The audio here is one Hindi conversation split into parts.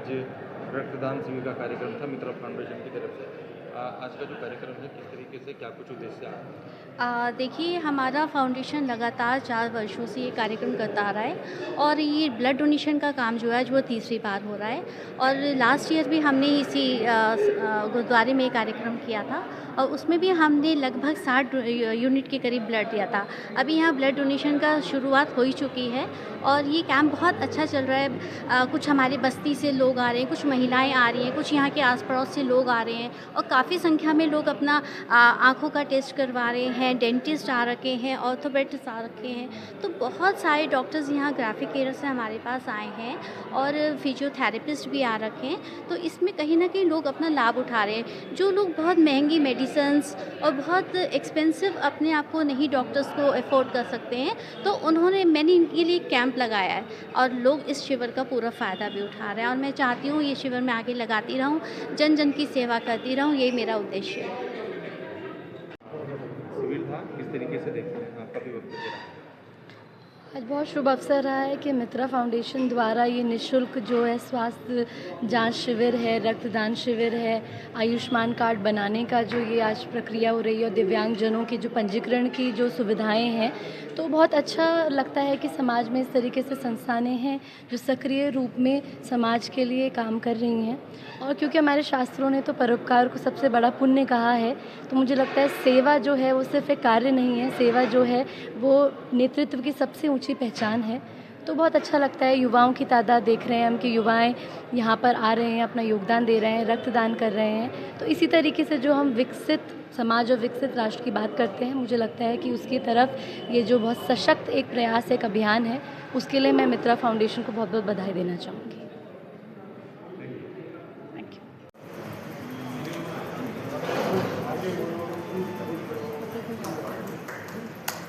आज रक्तदान शिविर का कार्यक्रम था मित्रा फाउंडेशन की तरफ से। आज का जो कार्यक्रम है किस तरीके से क्या कुछ उद्देश्य है? देखिए, हमारा फाउंडेशन लगातार 4 वर्षों से ये कार्यक्रम करता आ रहा है और ये ब्लड डोनेशन का काम जो है आज वो तीसरी बार हो रहा है। और लास्ट ईयर भी हमने इसी गुरुद्वारे में ये कार्यक्रम किया था और उसमें भी हमने लगभग 60 यूनिट के करीब ब्लड दिया था। अभी यहाँ ब्लड डोनेशन का शुरुआत हो ही चुकी है और ये कैंप बहुत अच्छा चल रहा है। कुछ हमारी बस्ती से लोग आ रहे हैं, कुछ महिलाएं आ रही हैं, कुछ यहाँ के आस पड़ोस से लोग आ रहे हैं और काफ़ी संख्या में लोग अपना आँखों का टेस्ट करवा रहे हैं, डेंटिस्ट आ रखे हैं, ऑर्थोपेडिस्ट आ रखे हैं। तो बहुत सारे डॉक्टर्स यहाँ ग्राफिक केयर से हमारे पास आए हैं और फिजियोथेरेपिस्ट भी आ रखे हैं। तो इसमें कहीं न कहीं लोग अपना लाभ उठा रहे हैं। जो लोग बहुत महंगी मेडिसिन्स और बहुत एक्सपेंसिव अपने आप को नहीं डॉक्टर्स को अफोर्ड कर सकते हैं, तो मैंने इनके लिए कैंप लगाया है और लोग इस शिविर का पूरा फ़ायदा भी उठा रहे हैं। और मैं चाहती हूँ ये शिविर मैं आगे लगाती रहूँ, जन जन की सेवा करती रहूँ, यही मेरा उद्देश्य है। शिविर था, किस तरीके से देखते हैं आपका भी वक्तव्य रहा? आज बहुत शुभ अवसर रहा है कि मित्रा फाउंडेशन द्वारा ये निःशुल्क जो है स्वास्थ्य जांच शिविर है, रक्तदान शिविर है, आयुष्मान कार्ड बनाने का जो ये आज प्रक्रिया हो रही है और दिव्यांगजनों की जो पंजीकरण की जो सुविधाएं हैं, तो बहुत अच्छा लगता है कि समाज में इस तरीके से संस्थानें हैं जो सक्रिय रूप में समाज के लिए काम कर रही हैं। और क्योंकि हमारे शास्त्रों ने तो परोपकार को सबसे बड़ा पुण्य कहा है, तो मुझे लगता है सेवा जो है वो सिर्फ एक कार्य नहीं है, सेवा जो है वो नेतृत्व की सबसे ऊंची पहचान है। तो बहुत अच्छा लगता है, युवाओं की तादाद देख रहे हैं हम कि युवाएं यहाँ पर आ रहे हैं, अपना योगदान दे रहे हैं, रक्तदान कर रहे हैं। तो इसी तरीके से जो हम विकसित समाज और विकसित राष्ट्र की बात करते हैं, मुझे लगता है कि उसकी तरफ ये जो बहुत सशक्त एक प्रयास, एक अभियान है, उसके लिए मैं मित्रा फाउंडेशन को बहुत बहुत बधाई देना चाहूँगी। Thank you.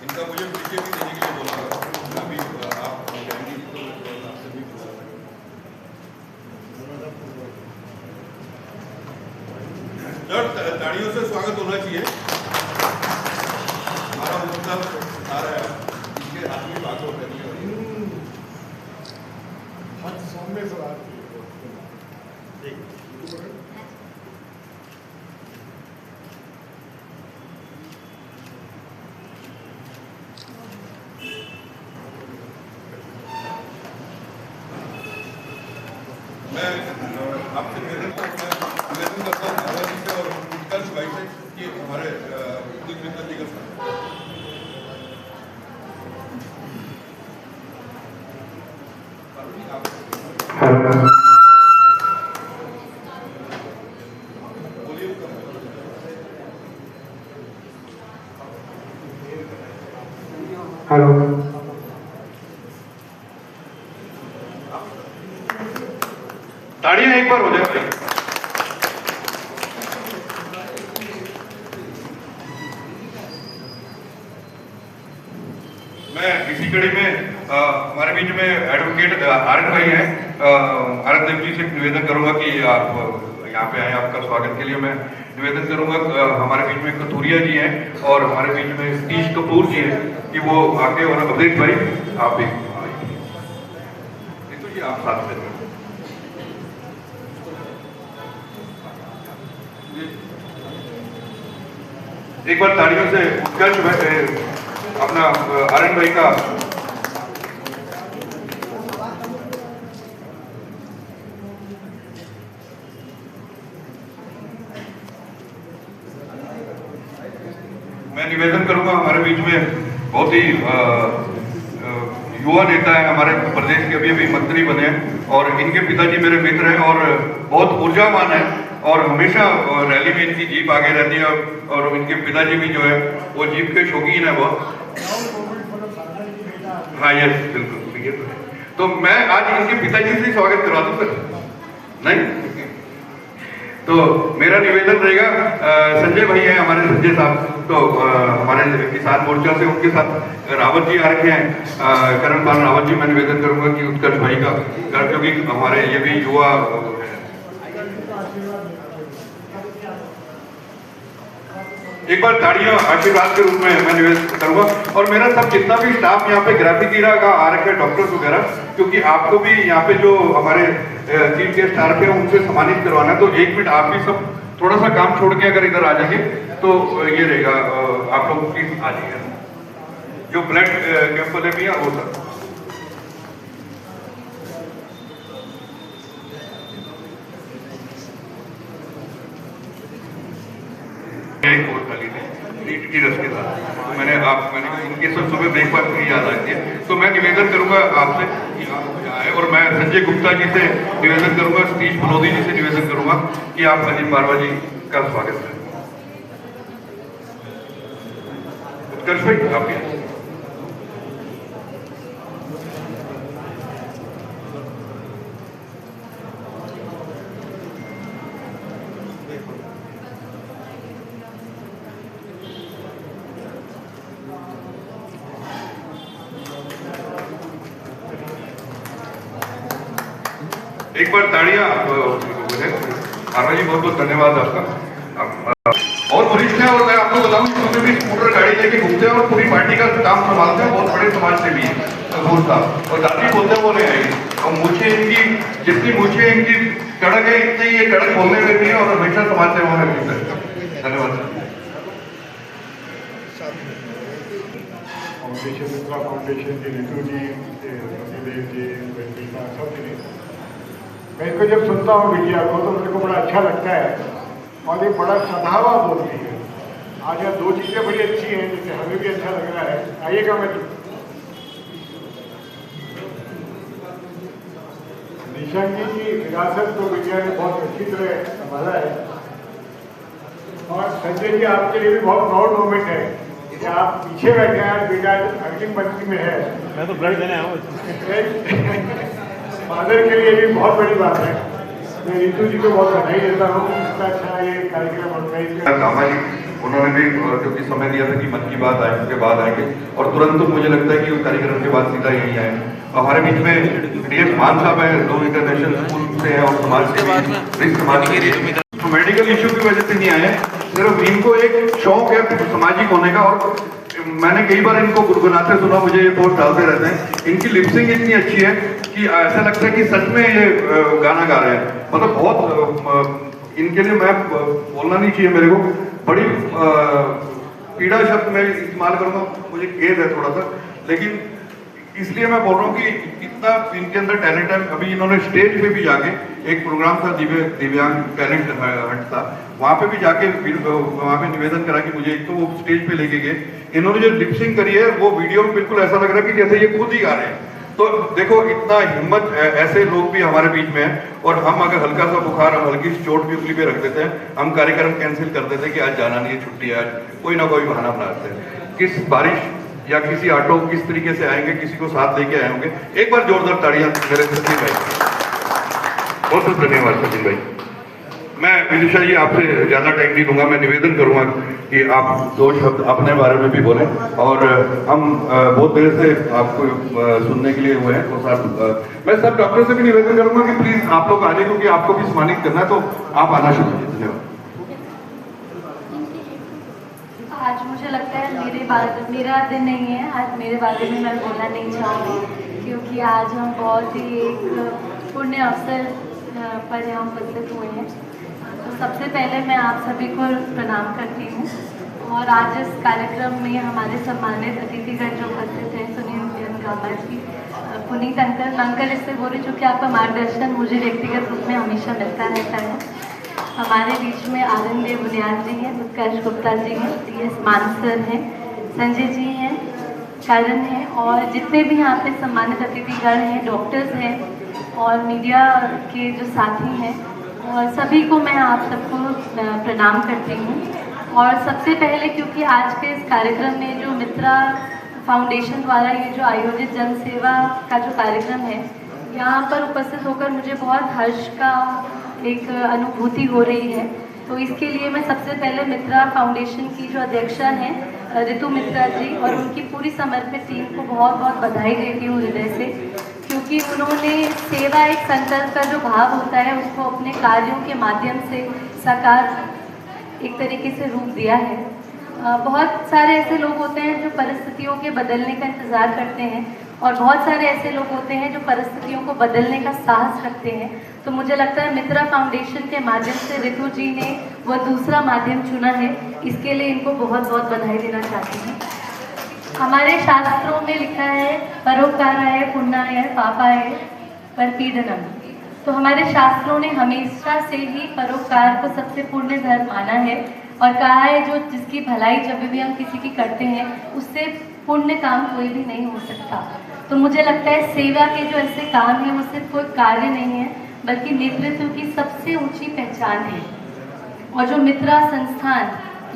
इनका मुझे पीछे भी देने के लिए बोला था। अभी आप जाएंगे तो आपसे भी बोला सर, ताड़ियों से स्वागत होना चाहिए। हमारा मुद्दा आ रहा है, इसके हाथ में बात हो रही है। हाथ सामने से बात मैं आपसे निवेदन करता हूँ दादाजी से और उत्कर्ष भाई से कि हमारे उदित मित्तल जी का बोलिए। हेलो, ताड़ियां एक बार हो जाए भाई। मैं इसी कड़ी में हमारे बीच में एडवोकेट आरएन भाई हैं। आरएन देव जी से निवेदन करूंगा कि आप यहाँ पे आए, आपका स्वागत के लिए मैं निवेदन करूंगा। हमारे बीच में कतूरिया जी हैं और हमारे बीच में सतीश कपूर जी हैं कि वो आके, और अवधेश भाई आप भी तो जी आप साथ में एक बार तालियों से उत्कर्ष अपना आरएन भाई का मैं निवेदन करूंगा। हमारे बीच में बहुत ही युवा नेता है, हमारे प्रदेश के अभी मंत्री बने हैं और इनके पिताजी मेरे मित्र हैं और बहुत ऊर्जावान है और हमेशा रैली में इनकी जीप आगे रहती है और इनके पिताजी भी जो है वो जीप के शौकीन है बहुत। हाँ यस बिल्कुल। तो मैं आज इनके पिताजी से स्वागत करवा दूं सर, नहीं तो मेरा निवेदन रहेगा। संजय भाई हैं हमारे, संजय साहब, तो हमारे किसान मोर्चा से उनके साथ रावत जी आ रखे हैं, करण पाल रावत जी। मैं निवेदन करूंगा कि उत्कर्ष भाई का, क्योंकि हमारे ये भी युवा एक बार ताड़ियां आशीर्वाद के रूप में मैं निवेदन करूंगा। और मेरा सब जितना भी स्टाफ यहाँ पे ग्राफिक ईरा का आ रखे डॉक्टर्स वगैरह, क्योंकि आपको भी यहाँ पे जो हमारे चीफ गेस्ट आ रखे हैं उनसे सम्मानित करवाना है, तो 1 मिनट आप भी सब थोड़ा सा काम छोड़ के अगर इधर आ जाएंगे तो ये रहेगा। आप लोग प्लीज आ जाइए, जो ब्लड कैंप वाले भी है वो सब। एक और खाली थी नीट की रस के साथ, तो मैंने इनके सब सुबह ब्रेकफास्ट की याद आती है, तो मैं निवेदन करूंगा आपसे कि आप आए, और मैं संजय गुप्ता जी से निवेदन करूंगा, सतीश बलोदी जी से निवेदन करूंगा कि आप अजीत बारवा जी का स्वागत करें। उत्कर्ष भाई आप भी एक बार ताड़ियां आरवा जी, बहुत बहुत धन्यवाद आपका। और वरिष्ठ है, और मैं आपको बताऊं कि भी स्कूटर गाड़ी लेके घूमते हैं और पूरी पार्टी का काम संभालते हैं, बहुत बड़े समाज से भी है कपूर साहब, और दादी बोलते बोले आएंगे, और मुझे इनकी जितनी मुझे इनकी कड़क है इतनी ये कड़क बोलने में भी है, और हमेशा समाज सेवा में भी है। धन्यवाद। फाउंडेशन मित्रा फाउंडेशन के रितु जी, सतीदेव जी, सब जी, मैं इसको जब सुनता हूँ बिटिया को तो मेरे को बड़ा अच्छा लगता है, और ये बड़ा सधावा बोलती है। आज यहाँ 2 चीज़ें बड़ी अच्छी हैं जिससे हमें भी अच्छा लग रहा है। आइएगा मैं निशंक जी की विरासत को बिटिया ने बहुत अच्छी तरह संभाला है, और संजय जी आपके लिए भी बहुत प्राउड मोमेंट है कि आप पीछे बैठे हैं, बेटा अगली पंक्ति में है। मैं तो ब्लड देने आऊँ। फादर के लिए भी बहुत बड़ी बात है। मैं रितु जी को बहुत बधाई देता हूँ, इतना अच्छा ये कार्यक्रम ऑर्गेनाइज किया। उन्होंने भी क्योंकि समय दिया था कि मन की बात आए उसके बाद आएंगे, और तुरंत तो मुझे लगता है कि वो कार्यक्रम के बाद सीधा यही आएंगे। हमारे बीच में डीएस मान साहब है, 2 इंटरनेशनल स्कूल से हैं और समाज से समाज के मेडिकल इश्यू की वजह से नहीं आए, सिर्फ इनको एक शौक है सामाजिक होने का, और मैंने कई बार इनको गुनगुनाते सुना, मुझे ये पोस्ट डालते रहते हैं। इनकी लिपसिंग इतनी अच्छी है कि ऐसा लगता है कि सच में ये गाना गा रहे हैं, मतलब बहुत इनके लिए मैं बोलना नहीं चाहिए मेरे को, बड़ी पीड़ा शब्द मैं इस्तेमाल करूँगा, मुझे खेद है थोड़ा सा, लेकिन इसलिए मैं बोल रहा हूँ कि इतना इनके अंदर टैलेंट है। अभी इन्होंने स्टेज पे भी जाके एक प्रोग्राम था दिव्यांग टैलेंट हंट था, वहाँ पे भी जाके वहाँ पे निवेदन करा कि मुझे एक तो वो स्टेज पे लेके गए, इन्होंने जो लिपसिंग करी है वो वीडियो में बिल्कुल ऐसा लग रहा है कि जैसे ये खुद ही गा रहे हैं। तो देखो इतना हिम्मत, ऐसे लोग भी हमारे बीच में हैं, और हम अगर हल्का सा बुखार और हल्की सी चोट भी उंगली पे रख देते हैं, हम कार्यक्रम कैंसिल कर देते हैं कि आज जाना नहीं है, छुट्टी है, आज कोई ना कोई बहाना बनाते हैं। किस बारिश या किसी ऑटो किस तरीके से आएंगे, किसी को साथ लेके आए होंगे। एक बार जोरदार ताड़ियां मेरे सचिन भाई, बहुत बहुत धन्यवाद सचिन भाई। मैं विदिशा जी आपसे ज्यादा टाइम नहीं लूंगा, मैं निवेदन करूंगा कि आप 2 शब्द अपने बारे में भी बोलें, और हम बहुत देर से आपको सुनने के लिए हुए हैं, तो सर मैं सब डॉक्टर से भी निवेदन करूंगा कि प्लीज आप लोग आने, क्योंकि आपको भी सम्मानित करना है, तो आप आना शुरू कीजिए। धन्यवाद। आज मुझे लगता है मेरा दिन नहीं है, आज मेरे बारे में मैं बोलना नहीं चाहूँगी, क्योंकि आज हम बहुत ही एक पुण्य अवसर पर यहाँ उपस्थित हुए हैं। तो सबसे पहले मैं आप सभी को प्रणाम करती हूँ, और आज इस कार्यक्रम में हमारे सम्मानित अतिथिगण जो उपस्थित हैं, सुनील गामा जी, पुनीत अंकल इससे बोल रहे, चूँकि आपका मार्गदर्शन मुझे व्यक्तिगत रूप में हमेशा मिलता रहता है। हमारे बीच में आनंद देव बुनियाद जी हैं, उत्कर्ष गुप्ता जी हैं, डीएस मानसर हैं, संजय जी हैं, करण हैं, और जितने भी यहाँ पे सम्मानित अतिथिगण हैं, डॉक्टर्स हैं, और मीडिया के जो साथी हैं, और सभी को मैं आप सबको प्रणाम करती हूँ। और सबसे पहले क्योंकि आज के इस कार्यक्रम में जो मित्रा फाउंडेशन द्वारा ये जो आयोजित जन सेवा का जो कार्यक्रम है, यहाँ पर उपस्थित होकर मुझे बहुत हर्ष का एक अनुभूति हो रही है। तो इसके लिए मैं सबसे पहले मित्रा फाउंडेशन की जो अध्यक्षा हैं रितु मित्रा जी और उनकी पूरी समर्पित टीम को बहुत बहुत बधाई देती हूँ हृदय से, क्योंकि उन्होंने सेवा एक संकल्प का जो भाव होता है उसको अपने कार्यों के माध्यम से साकार एक तरीके से रूप दिया है। बहुत सारे ऐसे लोग होते हैं जो परिस्थितियों के बदलने का इंतज़ार करते हैं और बहुत सारे ऐसे लोग होते हैं जो परिस्थितियों को बदलने का साहस रखते हैं। तो मुझे लगता है मित्रा फाउंडेशन के माध्यम से रितु जी ने वह दूसरा माध्यम चुना है, इसके लिए इनको बहुत बहुत बधाई देना चाहती हूँ। हमारे शास्त्रों में लिखा है परोपकाराय पुण्याय पापाय परपीडनम। तो हमारे शास्त्रों ने हमेशा से ही परोपकार को सबसे पुण्य धर्म माना है और कहा है जो जिसकी भलाई जब भी हम किसी की करते हैं उससे पुण्य काम कोई भी नहीं हो सकता। तो मुझे लगता है सेवा के जो ऐसे काम हैं वो सिर्फ कोई कार्य नहीं है बल्कि नेतृत्व की सबसे ऊंची पहचान है। और जो मित्रा संस्थान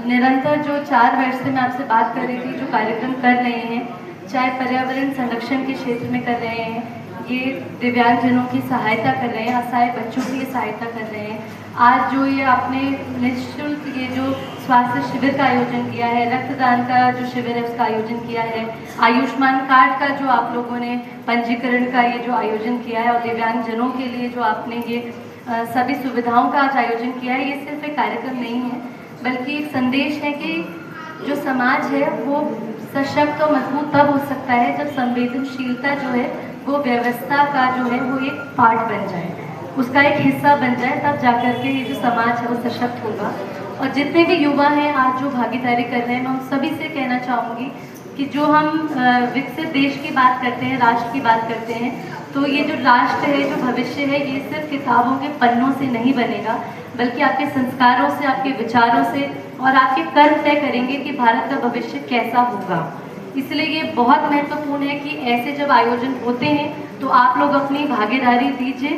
निरंतर जो 4 वर्ष से मैं आपसे बात कर रही थी जो कार्यक्रम कर रहे हैं, चाहे पर्यावरण संरक्षण के क्षेत्र में कर रहे हैं, ये दिव्यांगजनों की सहायता कर रहे हैं, असहाय बच्चों की ये सहायता कर रहे हैं, आज जो ये आपने निःशुल्क ये जो स्वास्थ्य शिविर का आयोजन किया है, रक्तदान का जो शिविर है उसका आयोजन किया है, आयुष्मान कार्ड का जो आप लोगों ने पंजीकरण का ये जो आयोजन किया है और दिव्यांगजनों के लिए जो आपने ये सभी सुविधाओं का आज आयोजन किया है, ये सिर्फ एक कार्यक्रम नहीं है बल्कि एक संदेश है कि जो समाज है वो सशक्त और मजबूत तब हो सकता है जब संवेदनशीलता जो है वो व्यवस्था का जो है वो एक पार्ट बन जाए, उसका एक हिस्सा बन जाए, तब जाकर के ये जो समाज है वो सशक्त होगा। और जितने भी युवा हैं आज जो भागीदारी कर रहे हैं, मैं उन सभी से कहना चाहूँगी कि जो हम विकसित देश की बात करते हैं, राष्ट्र की बात करते हैं, तो ये जो राष्ट्र है, जो भविष्य है, ये सिर्फ किताबों के पन्नों से नहीं बनेगा बल्कि आपके संस्कारों से, आपके विचारों से और आपके कर्म तय करेंगे कि भारत का भविष्य कैसा होगा। इसलिए ये बहुत महत्वपूर्ण है कि ऐसे जब आयोजन होते हैं तो आप लोग अपनी भागीदारी दीजिए,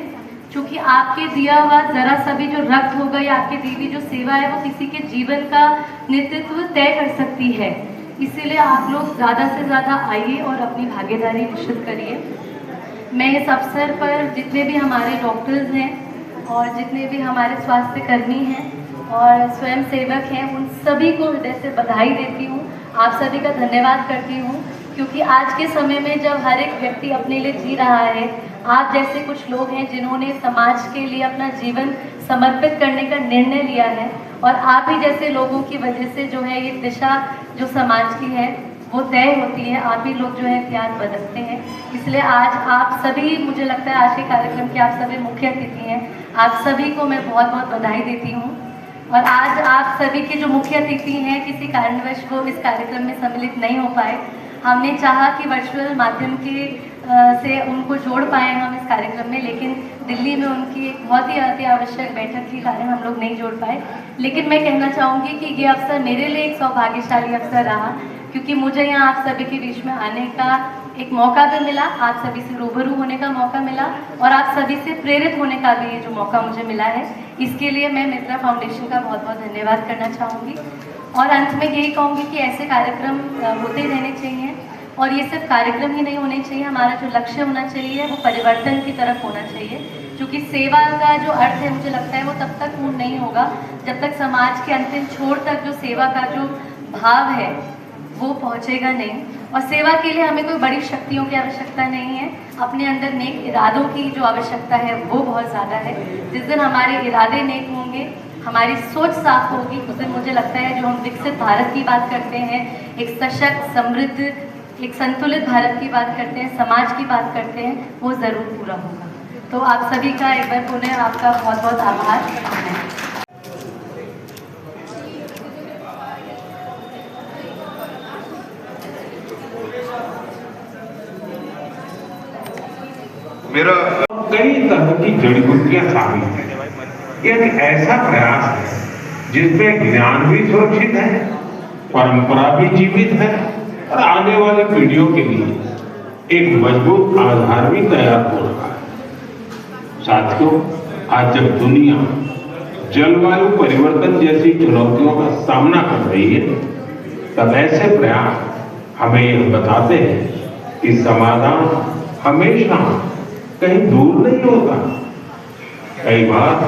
क्योंकि आपके दिया हुआ जरा सा भी जो रक्त होगा या आपकी दी हुई जो सेवा है वो किसी के जीवन का नेतृत्व तय कर सकती है। इसीलिए आप लोग ज़्यादा से ज़्यादा आइए और अपनी भागीदारी निश्चित करिए। मैं इस अवसर पर जितने भी हमारे डॉक्टर्स हैं और जितने भी हमारे स्वास्थ्य कर्मी हैं और स्वयं सेवक हैं उन सभी को हृदय से बधाई देती हूँ, आप सभी का धन्यवाद करती हूँ, क्योंकि आज के समय में जब हर एक व्यक्ति अपने लिए जी रहा है, आप जैसे कुछ लोग हैं जिन्होंने समाज के लिए अपना जीवन समर्पित करने का निर्णय लिया है और आप ही जैसे लोगों की वजह से जो है ये दिशा जो समाज की है वो तय होती है, आप ही लोग जो है इतिहास बदलते हैं। इसलिए आज आप सभी, मुझे लगता है आज के कार्यक्रम के आप सभी मुख्य अतिथि हैं, आप सभी को मैं बहुत बहुत बधाई देती हूँ। और आज आप सभी के जो मुख्य अतिथि हैं किसी कारणवश वो इस कार्यक्रम में सम्मिलित नहीं हो पाए, हमने चाहा कि वर्चुअल माध्यम के से उनको जोड़ पाए हम इस कार्यक्रम में, लेकिन दिल्ली में उनकी एक बहुत ही अति आवश्यक बैठक के कारण हम लोग नहीं जोड़ पाए। लेकिन मैं कहना चाहूँगी कि ये अवसर मेरे लिए एक सौभाग्यशाली अवसर रहा, क्योंकि मुझे यहाँ आप सभी के बीच में आने का एक मौका भी मिला, आप सभी से रूबरू होने का मौका मिला और आप सभी से प्रेरित होने का भी ये जो मौका मुझे मिला है, इसके लिए मैं मित्रा फाउंडेशन का बहुत बहुत धन्यवाद करना चाहूँगी। और अंत में यही कहूँगी कि ऐसे कार्यक्रम होते ही रहने चाहिए और ये सिर्फ कार्यक्रम ही नहीं होने चाहिए, हमारा जो लक्ष्य होना चाहिए वो परिवर्तन की तरफ होना चाहिए, क्योंकि सेवा का जो अर्थ है मुझे लगता है वो तब तक पूर्ण नहीं होगा जब तक समाज के अंतिम छोर तक जो सेवा का जो भाव है वो पहुंचेगा नहीं। और सेवा के लिए हमें कोई बड़ी शक्तियों की आवश्यकता नहीं है, अपने अंदर नेक इरादों की जो आवश्यकता है वो बहुत ज़्यादा है। जिस दिन हमारे इरादे नेक होंगे, हमारी सोच साफ होगी, उस दिन मुझे लगता है जो हम विकसित भारत की बात करते हैं, एक सशक्त, समृद्ध, एक संतुलित भारत की बात करते हैं, समाज की बात करते हैं, वो ज़रूर पूरा होगा। तो आप सभी का एक बार पुनः आपका बहुत बहुत आभार। मेरा कई तरह की जड़ी बूटियां शामिल हैं। एक ऐसा प्रयास है जिसमें ज्ञान भी सुरक्षित है, परंपरा भी जीवित है और आने वाली पीढ़ियों के लिए एक मजबूत आधार भी तैयार हो रहा है। साथियों, आज जब दुनिया जलवायु परिवर्तन जैसी चुनौतियों का सामना कर रही है, तब ऐसे प्रयास हमें यह बताते हैं कि समाधान हमेशा कहीं दूर नहीं होता। कई बार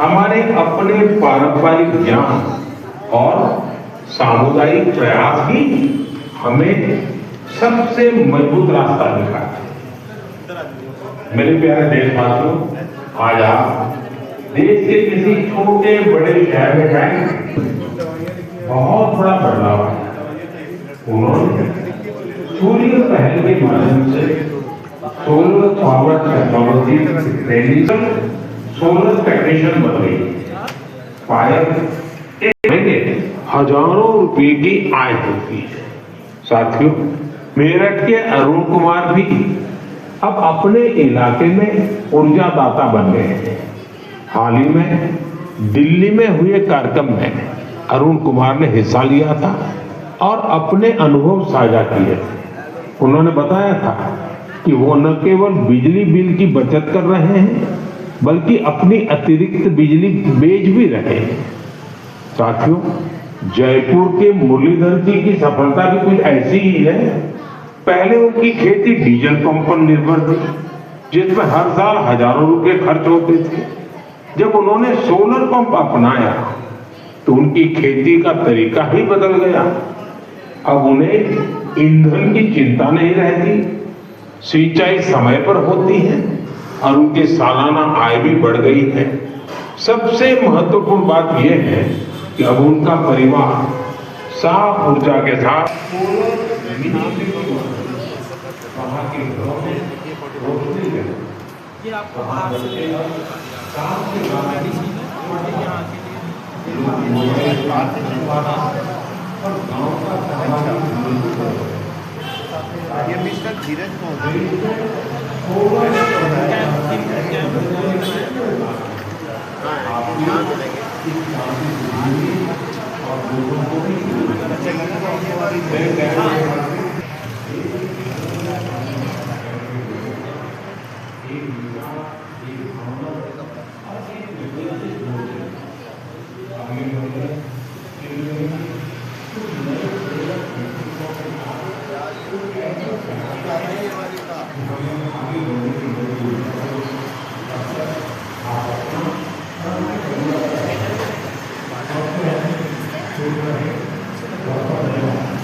हमारे अपने पारंपरिक ज्ञान और सामुदायिक प्रयास ही हमें सबसे मजबूत रास्ता दिखाते हैं। मेरे प्यारे देशवासियों, आज आप देश के किसी छोटे बड़े शहर में जाएंगे, बहुत बड़ा बदलाव है। उन्होंने सूर्य पहल के माध्यम से solar power technology training solar technician बन गई। पायर एक महीने हजारों रुपए की आय होती है। साथियों, मेरठ के अरुण कुमार भी अब अपने इलाके में ऊर्जादाता बन गए हैं। हाल ही में दिल्ली में हुए कार्यक्रम में अरुण कुमार ने हिस्सा लिया था और अपने अनुभव साझा किए थे। उन्होंने बताया था कि वो न केवल बिजली बिल की बचत कर रहे हैं बल्कि अपनी अतिरिक्त बिजली बेच भी रहे हैं। साथियों, जयपुर के मुरलीधर जी की सफलता भी कुछ ऐसी ही है। पहले उनकी खेती डीजल पंप पर निर्भर थी, जिसमें हर साल हजारों रुपए खर्च होते थे। जब उन्होंने सोलर पंप अपनाया तो उनकी खेती का तरीका ही बदल गया। अब उन्हें ईंधन की चिंता नहीं रहती, सिंचाई समय पर होती है और उनकी सालाना आय भी बढ़ गई है। सबसे महत्वपूर्ण बात यह है कि अब उनका परिवार साफ ऊर्जा के साथ वहाँ के घरों में रोशनी है। ये आपको बाहर से ये मिस्टर धीरज Thank you.